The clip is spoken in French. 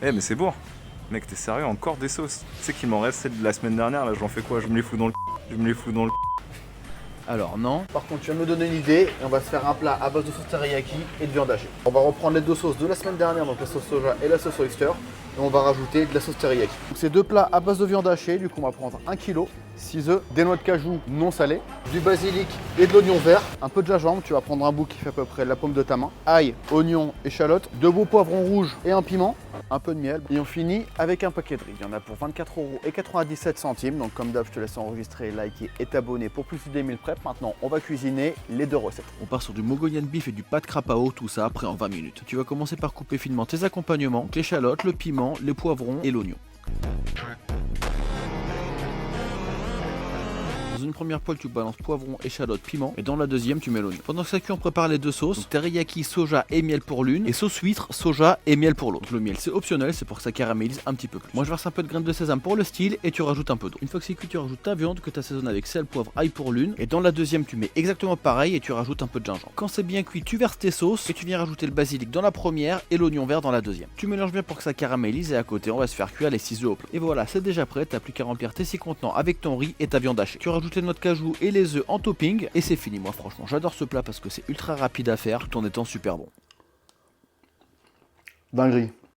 Eh mais c'est bon. Mec, t'es sérieux, encore des sauces? Tu sais qu'il m'en reste celle de la semaine dernière, là j'en fais quoi? Je me les fous dans le Je me les fous dans le Alors non. Par contre, tu viens de me donner une idée et on va se faire un plat à base de sauce teriyaki et de viande hachée. On va reprendre les deux sauces de la semaine dernière, donc la sauce soja et la sauce oyster, et on va rajouter de la sauce teriyaki. Donc c'est deux plats à base de viande hachée, du coup on va prendre 1 kg, 6 œufs, des noix de cajou non salées, du basilic et de l'oignon vert, un peu de gingembre, tu vas prendre un bout qui fait à peu près la paume de ta main, ail, oignon, échalote, 2 beaux poivrons rouges et un piment, un peu de miel, et on finit avec un paquet de riz. Il y en a pour 24,97 €, donc comme d'hab je te laisse enregistrer, liker et t'abonner pour plus d'idées meal prep. Maintenant on va cuisiner les deux recettes. On part sur du Mongolian beef et du pad krapao, tout ça après en 20 minutes. Tu vas commencer par couper finement tes accompagnements, donc l'échalote, le piment, les poivrons et l'oignon. Dans une première poêle, tu balances poivron, échalote, piment, et dans la deuxième, tu mets l'oignon. Pendant que ça cuit, on prépare les deux sauces. Donc, teriyaki, soja et miel pour l'une, et sauce huître, soja et miel pour l'autre. Donc, le miel, c'est optionnel, c'est pour que ça caramélise un petit peu plus. Moi, je verse un peu de graines de sésame pour le style, et tu rajoutes un peu d'eau. Une fois que c'est cuit, tu rajoutes ta viande que tu assaisonnes avec sel, poivre, ail pour l'une, et dans la deuxième, tu mets exactement pareil, et tu rajoutes un peu de gingembre. Quand c'est bien cuit, tu verses tes sauces, et tu viens rajouter le basilic dans la première, et l'oignon vert dans la deuxième. Tu mélanges bien pour que ça caramélise, et à côté, on va se faire cuire les 6 œufs au plat. Et voilà, c'est déjà prêt, t'as plus qu'à remplir tes 6 contenants avec ton riz et ta viande hachée. Tu rajoutes les noix de cajou et les œufs en topping et c'est fini. Moi franchement j'adore ce plat parce que c'est ultra rapide à faire tout en étant super bon. Dinguerie.